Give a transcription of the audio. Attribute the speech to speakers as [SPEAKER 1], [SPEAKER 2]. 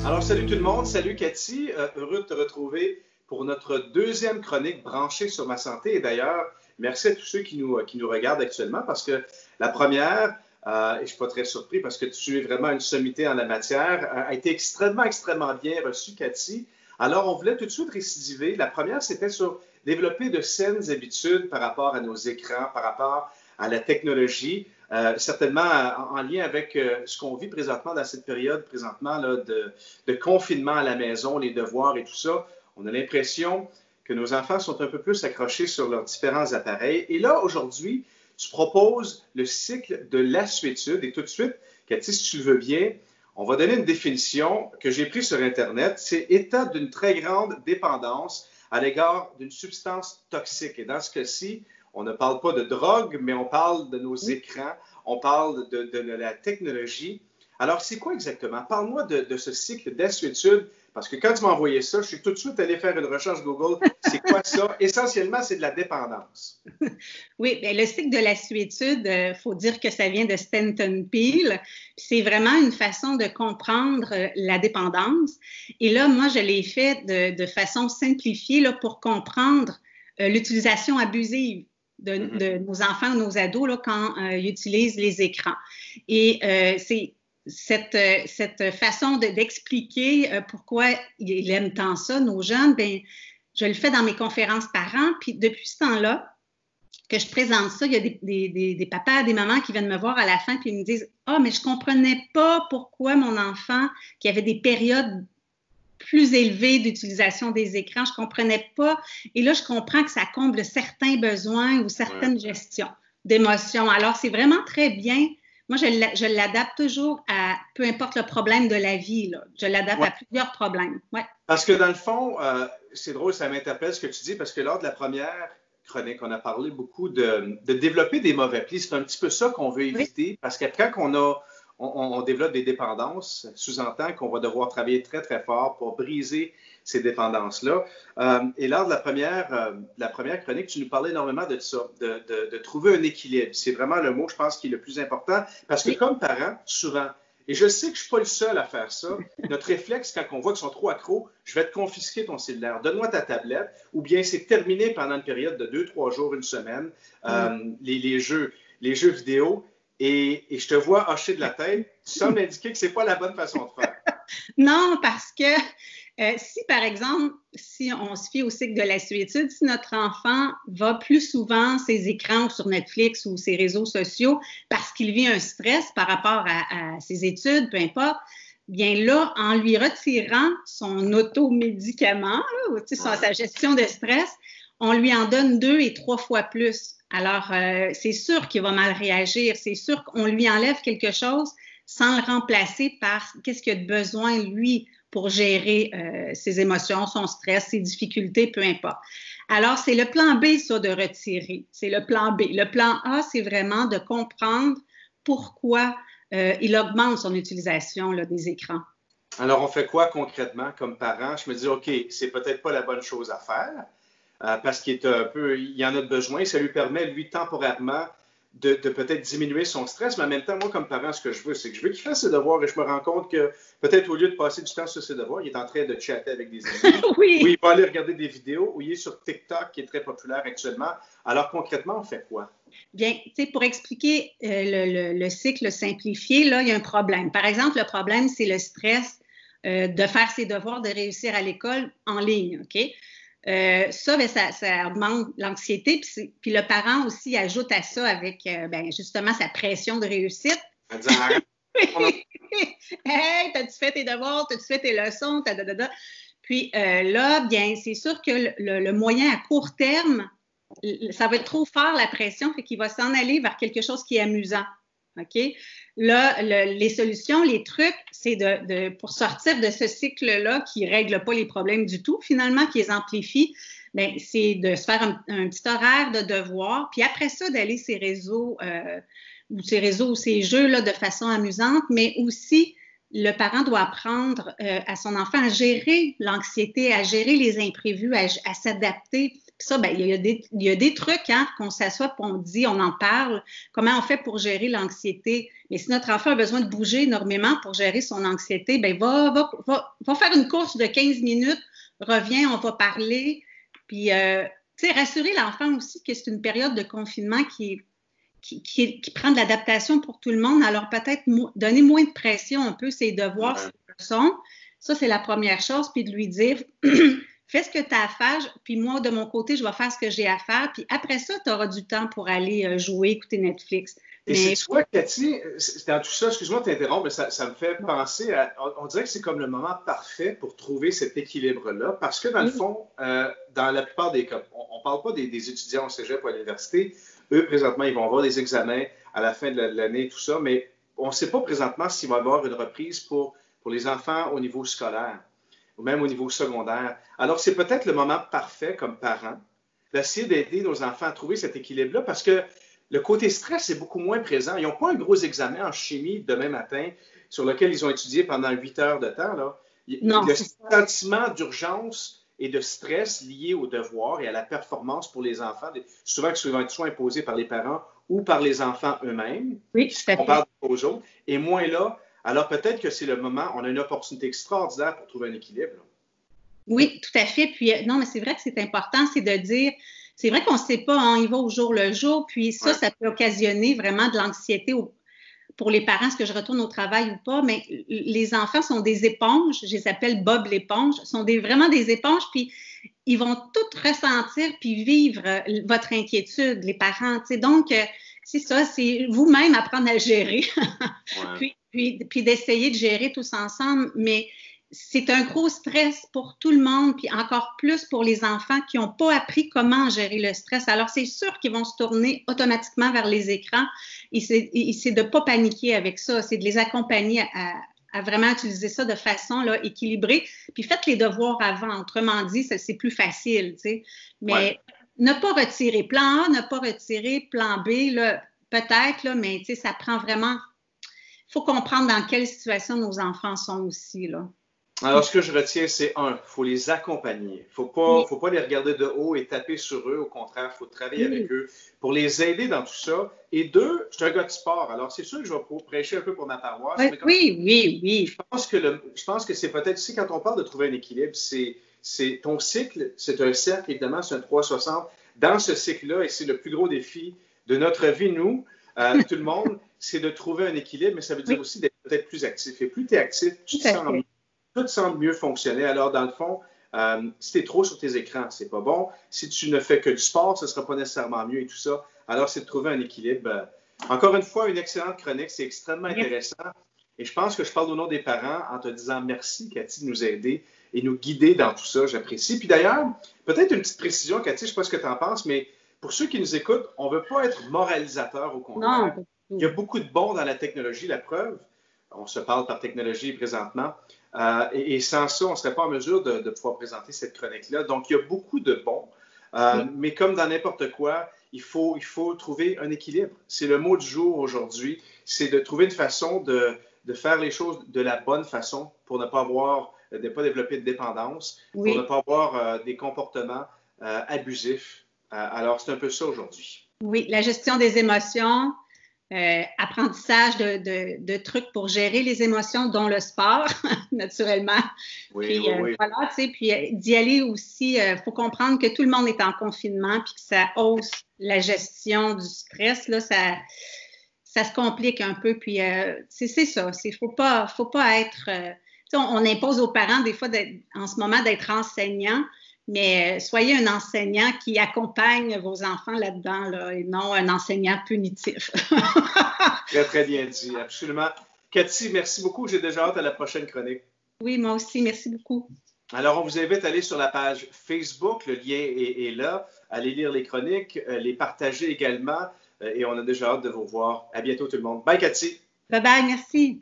[SPEAKER 1] Alors, salut tout le monde, salut Cathy, heureux de te retrouver pour notre deuxième chronique branchée sur ma santé. Et d'ailleurs, merci à tous ceux qui nous regardent actuellement parce que la première, et je ne suis pas très surpris parce que tu es vraiment une sommité en la matière, a été extrêmement bien reçue, Cathy. Alors, on voulait tout de suite récidiver. La première, c'était sur développer de saines habitudes par rapport à nos écrans, par rapport à la technologie. Certainement en lien avec ce qu'on vit présentement dans cette période présentement là, de confinement à la maison, les devoirs et tout ça. On a l'impression que nos enfants sont un peu plus accrochés sur leurs différents appareils. Et là, aujourd'hui, tu proposes le cycle de lassitude. Et tout de suite, Cathy, si tu le veux bien, on va donner une définition que j'ai prise sur Internet. C'est état d'une très grande dépendance à l'égard d'une substance toxique. Et dans ce cas-ci, on ne parle pas de drogue, mais on parle de nos écrans, on parle de la technologie. Alors, c'est quoi exactement? Parle-moi de ce cycle d'assuétude, parce que quand tu m'as envoyé ça, je suis tout de suite allé faire une recherche Google. C'est quoi ça? Essentiellement, c'est de la dépendance.
[SPEAKER 2] Oui, bien, le cycle de l'assuétude, il faut dire que ça vient de Stanton Peele. C'est vraiment une façon de comprendre la dépendance. Et là, moi, je l'ai fait de façon simplifiée là, pour comprendre l'utilisation abusive de nos enfants ou nos ados là, quand ils utilisent les écrans. Et c'est cette façon d'expliquer pourquoi ils aiment tant ça, nos jeunes, bien, je le fais dans mes conférences parents. Puis depuis ce temps-là, que je présente ça, il y a des papas, des mamans qui viennent me voir à la fin puis ils me disent « Ah, mais je comprenais pas pourquoi mon enfant, qui avait des périodes plus élevées d'utilisation des écrans, je comprenais pas. Et là, je comprends que ça comble certains besoins ou certaines gestions d'émotions. Alors, c'est vraiment très bien. Moi, je l'adapte toujours à peu importe le problème de la vie. Là. Je l'adapte à plusieurs problèmes. Ouais.
[SPEAKER 1] Parce que dans le fond, c'est drôle, ça m'interpelle ce que tu dis, parce que lors de la première chronique, on a parlé beaucoup de développer des mauvais plis. C'est un petit peu ça qu'on veut éviter, parce que quand on développe des dépendances, sous-entend qu'on va devoir travailler très, très fort pour briser ces dépendances-là. Et lors de la première chronique, tu nous parlais énormément de ça, de trouver un équilibre. C'est vraiment le mot, je pense, qui est le plus important, parce que comme parents, souvent, et je sais que je ne suis pas le seul à faire ça, notre réflexe, quand on voit qu'ils sont trop accros, je vais te confisquer ton cellulaire, donne-moi ta tablette, ou bien c'est terminé pendant une période de 2-3 jours, une semaine, les jeux vidéo, et je te vois hocher de la tête, tu sembles indiquer que ce n'est pas la bonne façon de faire.
[SPEAKER 2] Non, parce que si, par exemple, si on se fie au cycle de l'assuétude, si notre enfant va plus souvent ses écrans sur Netflix ou ses réseaux sociaux parce qu'il vit un stress par rapport à ses études, peu importe, bien là, en lui retirant son automédicament, sa gestion de stress, on lui en donne 2 et 3 fois plus. Alors, c'est sûr qu'il va mal réagir, c'est sûr qu'on lui enlève quelque chose sans le remplacer par qu'est-ce qu'il a de besoin, lui, pour gérer ses émotions, son stress, ses difficultés, peu importe. Alors, c'est le plan B, ça, de retirer. C'est le plan B. Le plan A, c'est vraiment de comprendre pourquoi il augmente son utilisation là, des écrans.
[SPEAKER 1] Alors, on fait quoi concrètement comme parent? Je me dis, OK, c'est peut-être pas la bonne chose à faire parce qu'il est un peu, il en a besoin. Ça lui permet, lui, temporairement, de peut-être diminuer son stress, mais en même temps, moi, comme parent, ce que je veux, c'est que je veux qu'il fasse ses devoirs et je me rends compte que peut-être au lieu de passer du temps sur ses devoirs, il est en train de chatter avec des amis,
[SPEAKER 2] oui.
[SPEAKER 1] ou il va aller regarder des vidéos, ou il est sur TikTok, qui est très populaire actuellement. Alors, concrètement, on fait quoi?
[SPEAKER 2] Bien, tu sais, pour expliquer le cycle simplifié, là, il y a un problème. Par exemple, le problème, c'est le stress de faire ses devoirs, de réussir à l'école en ligne, OK? Ça, bien, ça augmente l'anxiété, puis le parent aussi ajoute à ça avec ben, justement sa pression de réussite. Hey, t'as-tu fait tes devoirs, t'as-tu fait tes leçons, Puis là, bien, c'est sûr que le moyen à court terme, ça va être trop fort la pression, fait qu'il va s'en aller vers quelque chose qui est amusant. OK? Là, les solutions, les trucs, c'est pour sortir de ce cycle-là qui ne règle pas les problèmes du tout, finalement, qui les amplifie, bien, c'est de se faire un petit horaire de devoir, puis après ça, d'aller ces réseaux ou ces jeux-là de façon amusante, mais aussi, le parent doit apprendre à son enfant à gérer l'anxiété, à gérer les imprévus, à s'adapter Puis ça, ben, il y a des trucs, hein, qu'on s'assoit, puis on dit, on en parle, comment on fait pour gérer l'anxiété. Mais si notre enfant a besoin de bouger énormément pour gérer son anxiété, ben, va faire une course de 15 minutes, reviens, on va parler. Puis, tu sais, rassurer l'enfant aussi que c'est une période de confinement qui prend de l'adaptation pour tout le monde. Alors, peut-être donner moins de pression un peu ses devoirs, ses leçons. Ça, c'est la première chose. Puis de lui dire, fais ce que tu as à faire. Puis moi, de mon côté, je vais faire ce que j'ai à faire. Puis après ça, tu auras du temps pour aller jouer, écouter Netflix.
[SPEAKER 1] Et c'est toi, Cathy, dans tout ça, excuse-moi de t'interrompre, mais ça me fait penser à. On dirait que c'est comme le moment parfait pour trouver cet équilibre-là, parce que dans le fond, dans la plupart des cas, on ne parle pas des étudiants au cégep ou à l'université. Eux, présentement, ils vont avoir des examens à la fin de l'année, tout ça, mais on ne sait pas présentement s'il va y avoir une reprise pour les enfants au niveau scolaire ou même au niveau secondaire. Alors, c'est peut-être le moment parfait comme parent d'essayer d'aider nos enfants à trouver cet équilibre-là, parce que le côté stress est beaucoup moins présent. Ils n'ont pas un gros examen en chimie demain matin sur lequel ils ont étudié pendant 8 heures de temps, là. Il y a un sentiment d'urgence et de stress lié au devoir et à la performance pour les enfants, souvent qui vont être soit imposés par les parents ou par les enfants eux-mêmes.
[SPEAKER 2] Oui, tout à fait.
[SPEAKER 1] On parle aux autres, et moins là. Alors peut-être que c'est le moment, on a une opportunité extraordinaire pour trouver un équilibre, là.
[SPEAKER 2] Oui, tout à fait. Puis non, mais c'est vrai que c'est important, c'est de dire, c'est vrai qu'on ne sait pas, on y va au jour le jour, puis ça, ça peut occasionner vraiment de l'anxiété pour les parents, est-ce que je retourne au travail ou pas, mais les enfants sont des éponges, je les appelle Bob l'éponge, sont vraiment des éponges, puis ils vont tout ressentir puis vivre votre inquiétude, les parents, tu sais. Donc, c'est ça, c'est vous-même apprendre à gérer, puis d'essayer de gérer tous ensemble, mais c'est un gros stress pour tout le monde, puis encore plus pour les enfants qui n'ont pas appris comment gérer le stress. Alors, c'est sûr qu'ils vont se tourner automatiquement vers les écrans et c'est de ne pas paniquer avec ça, c'est de les accompagner à vraiment utiliser ça de façon là, équilibrée. Puis faites les devoirs avant. Autrement dit, c'est plus facile, tu sais. Mais ne pas retirer plan A, ne pas retirer plan B, là, peut-être, là, mais tu sais, ça prend vraiment... Il faut comprendre dans quelle situation nos enfants sont aussi, là.
[SPEAKER 1] Alors, ce que je retiens, c'est il faut les accompagner. Faut pas les regarder de haut et taper sur eux. Au contraire, il faut travailler avec eux pour les aider dans tout ça. Et deux, je suis un gars de sport. Alors, c'est sûr que je vais prêcher un peu pour ma paroisse. Mais
[SPEAKER 2] oui.
[SPEAKER 1] Je pense que c'est peut-être aussi, quand on parle de trouver un équilibre, c'est ton cycle, c'est un cercle, évidemment, c'est un 360. Dans ce cycle-là, et c'est le plus gros défi de notre vie, nous, tout le monde, c'est de trouver un équilibre, mais ça veut dire aussi d'être peut-être plus actif. Et plus tu es actif, tu te sens mieux. Tout semble mieux fonctionner. Alors, dans le fond, si tu es trop sur tes écrans, c'est pas bon. Si tu ne fais que du sport, ce ne sera pas nécessairement mieux et tout ça. Alors, c'est de trouver un équilibre. Encore une fois, une excellente chronique. C'est extrêmement intéressant. Et je pense que je parle au nom des parents en te disant merci, Cathy, de nous aider et nous guider dans tout ça. J'apprécie. Puis d'ailleurs, peut-être une petite précision, Cathy, je ne sais pas ce que tu en penses, mais pour ceux qui nous écoutent, on ne veut pas être moralisateur, au contraire.
[SPEAKER 2] Non.
[SPEAKER 1] Il y a beaucoup de bons dans la technologie, la preuve. On se parle par technologie présentement. Et sans ça, on ne serait pas en mesure de pouvoir présenter cette chronique-là. Donc, il y a beaucoup de bons. Mais comme dans n'importe quoi, il faut trouver un équilibre. C'est le mot du jour aujourd'hui. C'est de trouver une façon de faire les choses de la bonne façon pour ne pas développer de dépendance, pour ne pas avoir des comportements abusifs. Alors, c'est un peu ça aujourd'hui.
[SPEAKER 2] Oui, la gestion des émotions. Apprentissage de trucs pour gérer les émotions, dont le sport, naturellement.
[SPEAKER 1] Oui.
[SPEAKER 2] Voilà, tu sais, puis d'y aller aussi, faut comprendre que tout le monde est en confinement, puis que ça hausse la gestion du stress, là, ça se complique un peu, puis c'est ça, faut pas être... on impose aux parents, des fois, en ce moment, d'être enseignants, mais soyez un enseignant qui accompagne vos enfants là-dedans, là, et non un enseignant punitif.
[SPEAKER 1] Très, très bien dit, absolument. Cathy, merci beaucoup. J'ai déjà hâte à la prochaine chronique.
[SPEAKER 2] Oui, moi aussi. Merci beaucoup.
[SPEAKER 1] Alors, on vous invite à aller sur la page Facebook. Le lien est là. Allez lire les chroniques, les partager également. Et on a déjà hâte de vous voir. À bientôt, tout le monde. Bye, Cathy.
[SPEAKER 2] Bye-bye. Merci.